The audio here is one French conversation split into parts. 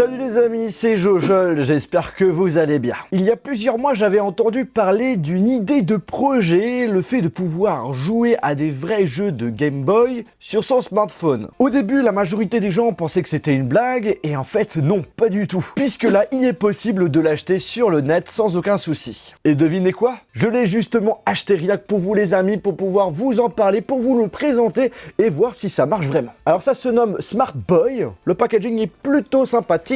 Salut les amis, c'est Jojol, j'espère que vous allez bien. Il y a plusieurs mois, j'avais entendu parler d'une idée de projet, le fait de pouvoir jouer à des vrais jeux de Game Boy sur son smartphone. Au début, la majorité des gens pensaient que c'était une blague, et en fait non, pas du tout. Puisque là, il est possible de l'acheter sur le net sans aucun souci. Et devinez quoi? Je l'ai justement acheté rien que pour vous les amis, pour pouvoir vous en parler, pour vous le présenter et voir si ça marche vraiment. Alors ça se nomme Smart Boy, le packaging est plutôt sympathique.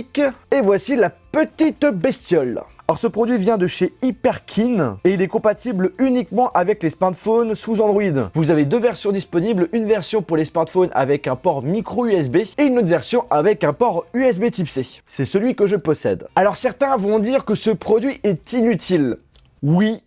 Et voici la petite bestiole. Alors ce produit vient de chez Hyperkin et il est compatible uniquement avec les smartphones sous Android. Vous avez deux versions disponibles, une version pour les smartphones avec un port micro USB et une autre version avec un port USB type C. C'est celui que je possède. Alors certains vont dire que ce produit est inutile. Oui.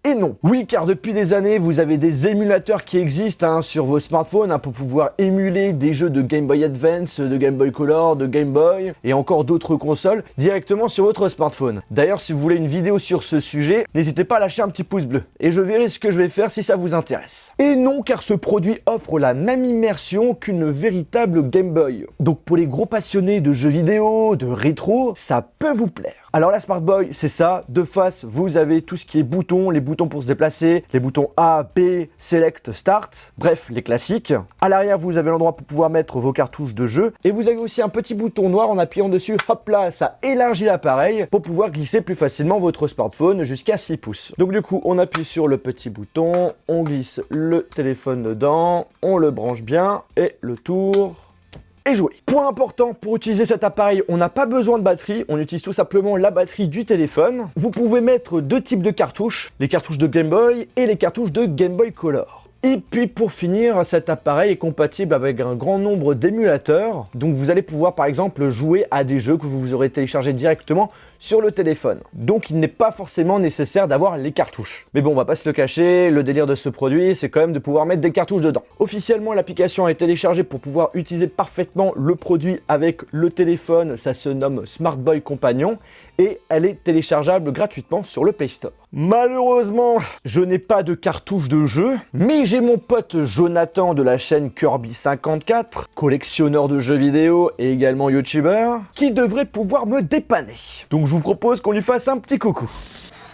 Et non. Oui, car depuis des années, vous avez des émulateurs qui existent sur vos smartphones pour pouvoir émuler des jeux de Game Boy Advance, de Game Boy Color, de Game Boy et encore d'autres consoles directement sur votre smartphone. D'ailleurs, si vous voulez une vidéo sur ce sujet, n'hésitez pas à lâcher un petit pouce bleu et je verrai ce que je vais faire si ça vous intéresse. Et non, car ce produit offre la même immersion qu'une véritable Game Boy. Donc pour les gros passionnés de jeux vidéo, de rétro, ça peut vous plaire. Alors la Smart Boy, c'est ça. De face, vous avez tout ce qui est boutons, les boutons pour se déplacer, les boutons A, B, Select, Start, bref, les classiques. À l'arrière, vous avez l'endroit pour pouvoir mettre vos cartouches de jeu. Et vous avez aussi un petit bouton noir en appuyant dessus. Hop là, ça élargit l'appareil pour pouvoir glisser plus facilement votre smartphone jusqu'à 6 pouces. Donc du coup, on appuie sur le petit bouton, on glisse le téléphone dedans, on le branche bien et le tour... et jouer. Point important, pour utiliser cet appareil, on n'a pas besoin de batterie, on utilise tout simplement la batterie du téléphone. Vous pouvez mettre deux types de cartouches, les cartouches de Game Boy et les cartouches de Game Boy Color. Et puis pour finir, cet appareil est compatible avec un grand nombre d'émulateurs, donc vous allez pouvoir par exemple jouer à des jeux que vous aurez téléchargés directement sur le téléphone. Donc il n'est pas forcément nécessaire d'avoir les cartouches. Mais bon, on va pas se le cacher, le délire de ce produit, c'est quand même de pouvoir mettre des cartouches dedans. Officiellement, l'application est téléchargée pour pouvoir utiliser parfaitement le produit avec le téléphone, ça se nomme Smart Boy Companion, et elle est téléchargeable gratuitement sur le Play Store. Malheureusement, je n'ai pas de cartouche de jeu, mais j'ai mon pote Jonathan de la chaîne Kirby54, collectionneur de jeux vidéo et également youtubeur, qui devrait pouvoir me dépanner. Donc je vous propose qu'on lui fasse un petit coucou.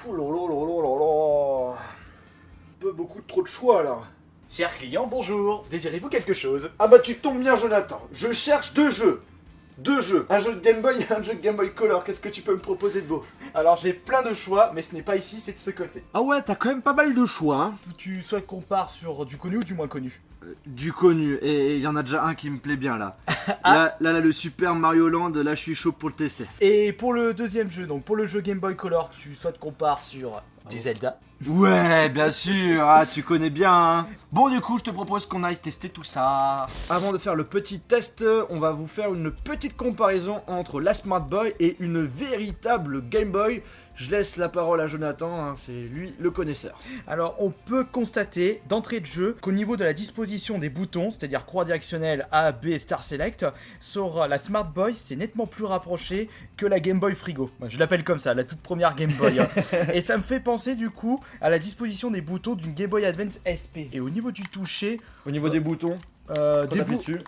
Oh là là là là là là. Un peu beaucoup trop de choix là. Cher client, bonjour. Désirez-vous quelque chose? Ah bah tu tombes bien Jonathan, je cherche deux jeux. Deux jeux, un jeu de Game Boy et un jeu de Game Boy Color, qu'est-ce que tu peux me proposer de beau? Alors j'ai plein de choix, mais ce n'est pas ici, c'est de ce côté. Ah ouais, t'as quand même pas mal de choix, hein. Tu souhaites qu'on parte sur du connu ou du moins connu? Du connu, et il y en a déjà un qui me plaît bien là. Là, le Super Mario Land, là je suis chaud pour le tester. Et pour le deuxième jeu, donc pour le jeu Game Boy Color, tu souhaites qu'on parte sur du Zelda? Ouais, bien sûr, tu connais bien. Hein. Bon, du coup, je te propose qu'on aille tester tout ça. Avant de faire le petit test, on va vous faire une petite comparaison entre la Smart Boy et une véritable Game Boy. Je laisse la parole à Jonathan, c'est lui le connaisseur. Alors on peut constater d'entrée de jeu qu'au niveau de la disposition des boutons, c'est-à-dire croix directionnelle A, B et Star Select, sur la Smart Boy c'est nettement plus rapproché que la Game Boy Frigo. Je l'appelle comme ça, la toute première Game Boy. Et ça me fait penser du coup à la disposition des boutons d'une Game Boy Advance SP. Et au niveau du toucher... Au niveau des boutons des dessus.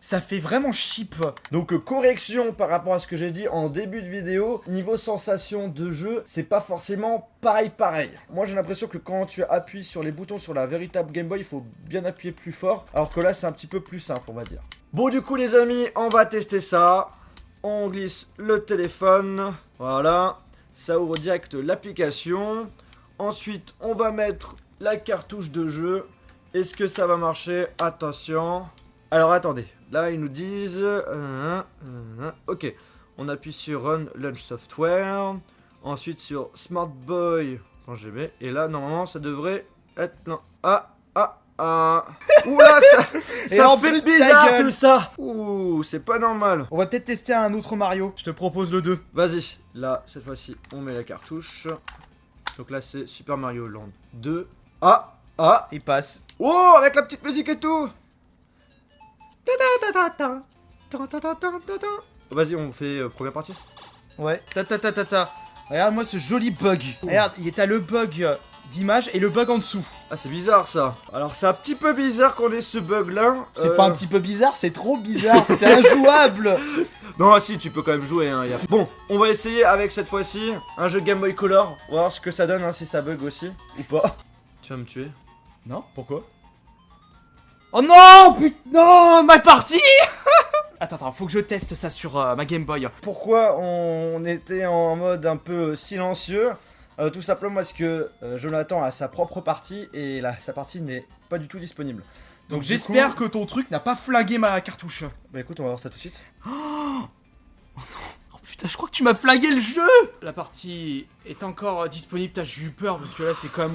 Ça fait vraiment cheap. Donc correction par rapport à ce que j'ai dit en début de vidéo, niveau sensation de jeu, c'est pas forcément pareil. Moi j'ai l'impression que quand tu appuies sur les boutons sur la véritable Game Boy, il faut bien appuyer plus fort, alors que là c'est un petit peu plus simple on va dire. Bon du coup les amis, on va tester ça. On glisse le téléphone, voilà, ça ouvre direct l'application. Ensuite on va mettre la cartouche de jeu. Est-ce que ça va marcher? Attention. Alors attendez, là ils nous disent... Ok, on appuie sur Run Launch Software. Ensuite sur Smart Boy. .gb. Et là normalement ça devrait être... Non. Oula que ça en fait plus, bizarre ça gueule. tout ça. Ouh, c'est pas normal. On va peut-être tester un autre Mario. Je te propose le 2. Vas-y, là cette fois-ci on met la cartouche. Donc là c'est Super Mario Land 2. Il passe. Oh, avec la petite musique et tout. Vas-y, on fait première partie. Ouais. Regarde-moi ce joli bug. Regarde, t'as le bug d'image et le bug en dessous. Ah, c'est bizarre ça. Alors, c'est un petit peu bizarre qu'on ait ce bug là. C'est pas un petit peu bizarre, c'est trop bizarre, c'est injouable. Non, si, tu peux quand même jouer. Hein, Bon, on va essayer avec cette fois-ci un jeu Game Boy Color. On va voir ce que ça donne, hein, si ça bug aussi ou pas. Tu vas me tuer? Non, pourquoi? Oh non, putain, non, ma partie. Attends, faut que je teste ça sur ma Game Boy. Pourquoi on était en mode un peu silencieux? Tout simplement parce que Jonathan a sa propre partie et là, sa partie n'est pas du tout disponible. Donc j'espère que ton truc n'a pas flingué ma cartouche. Bah écoute, on va voir ça tout de suite. Oh putain, je crois que tu m'as flingué le jeu. La partie est encore disponible, j'ai eu peur parce que là c'est comme...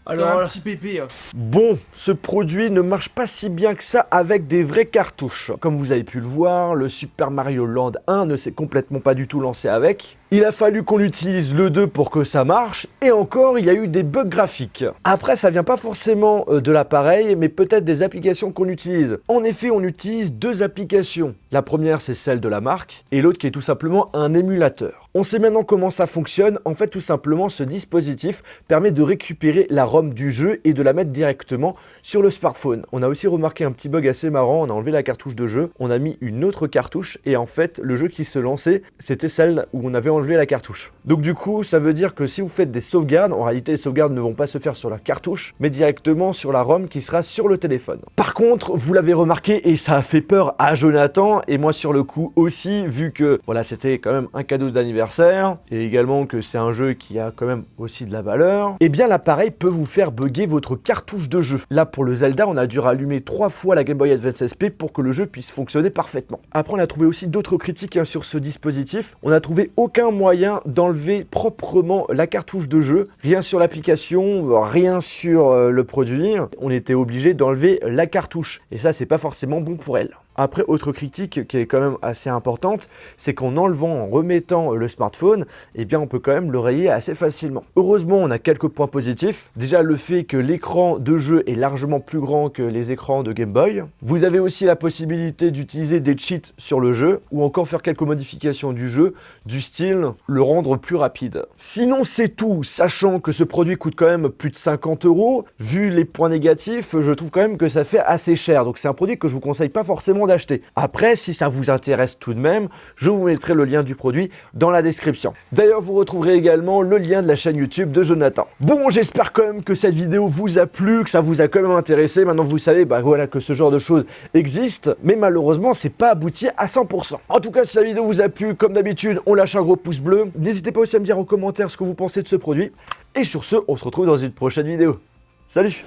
Alors, un petit bébé. Bon, ce produit ne marche pas si bien que ça avec des vraies cartouches. Comme vous avez pu le voir, le Super Mario Land 1 ne s'est complètement pas du tout lancé avec. Il a fallu qu'on utilise le 2 pour que ça marche, et encore, il y a eu des bugs graphiques. Après, ça vient pas forcément de l'appareil, mais peut-être des applications qu'on utilise. En effet, on utilise deux applications. La première, c'est celle de la marque, et l'autre qui est tout simplement un émulateur. On sait maintenant comment ça fonctionne. En fait, tout simplement, ce dispositif permet de récupérer la ROM du jeu et de la mettre directement sur le smartphone. On a aussi remarqué un petit bug assez marrant. On a enlevé la cartouche de jeu, on a mis une autre cartouche, et en fait, le jeu qui se lançait, c'était celle où on avait enlevé la cartouche. Donc du coup, ça veut dire que si vous faites des sauvegardes, en réalité, les sauvegardes ne vont pas se faire sur la cartouche, mais directement sur la ROM qui sera sur le téléphone. Par contre, vous l'avez remarqué, et ça a fait peur à Jonathan, et moi sur le coup aussi, vu que voilà, c'était quand même un cadeau d'anniversaire, et également que c'est un jeu qui a quand même aussi de la valeur, et bien l'appareil peut vous faire bugger votre cartouche de jeu. Là pour le Zelda, on a dû rallumer 3 fois la Game Boy Advance SP pour que le jeu puisse fonctionner parfaitement. Après, on a trouvé aussi d'autres critiques sur ce dispositif. On n'a trouvé aucun moyen d'enlever proprement la cartouche de jeu, rien sur l'application, rien sur le produit. On était obligé d'enlever la cartouche, et ça c'est pas forcément bon pour elle. Après, autre critique qui est quand même assez importante, c'est qu'en enlevant, en remettant le smartphone, eh bien on peut quand même le rayer assez facilement. Heureusement, on a quelques points positifs. Déjà, le fait que l'écran de jeu est largement plus grand que les écrans de Game Boy. Vous avez aussi la possibilité d'utiliser des cheats sur le jeu, ou encore faire quelques modifications du jeu, du style le rendre plus rapide. Sinon, c'est tout, sachant que ce produit coûte quand même plus de 50 €. Vu les points négatifs, je trouve quand même que ça fait assez cher. Donc c'est un produit que je vous conseille pas forcément d'acheter. Après, si ça vous intéresse tout de même, je vous mettrai le lien du produit dans la description. D'ailleurs, vous retrouverez également le lien de la chaîne YouTube de Jonathan. Bon, j'espère quand même que cette vidéo vous a plu, que ça vous a quand même intéressé. Maintenant, vous savez, voilà, que ce genre de choses existe, mais malheureusement, c'est pas abouti à 100%. En tout cas, si la vidéo vous a plu, comme d'habitude, on lâche un gros pouce bleu. N'hésitez pas aussi à me dire en commentaire ce que vous pensez de ce produit. Et sur ce, on se retrouve dans une prochaine vidéo. Salut!